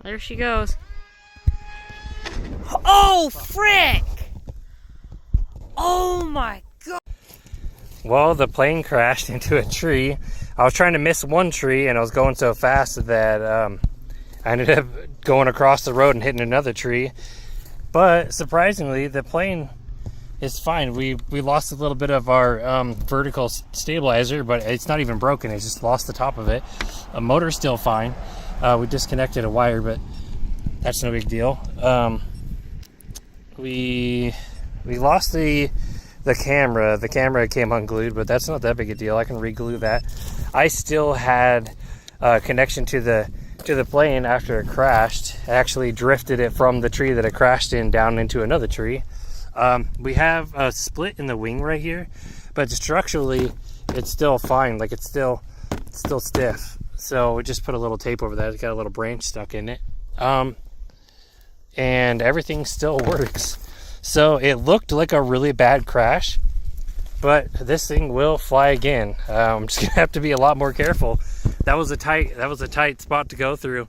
There she goes. Oh, frick! Oh my god! Well, the plane crashed into a tree. I was trying to miss one tree, and I was going so fast that I ended up going across the road and hitting another tree. But surprisingly, the plane is fine. We lost a little bit of our vertical stabilizer, but it's not even broken. It just lost the top of it. A motor's still fine. We disconnected a wire, but that's no big deal. We lost the camera. The camera came unglued, but that's not that big a deal. I can re-glue that. I still had connection to the plane after it crashed. I actually drifted it from the tree that it crashed in down into another tree. We have a split in the wing right here, but structurally it's still fine. Like it's still stiff. So we just put a little tape over that. It's got a little branch stuck in it. And everything still works. So it looked like a really bad crash, but this thing will fly again. I'm just gonna have to be a lot more careful. That was a tight spot to go through,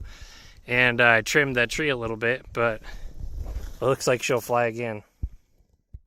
and I trimmed that tree a little bit, but it looks like she'll fly again.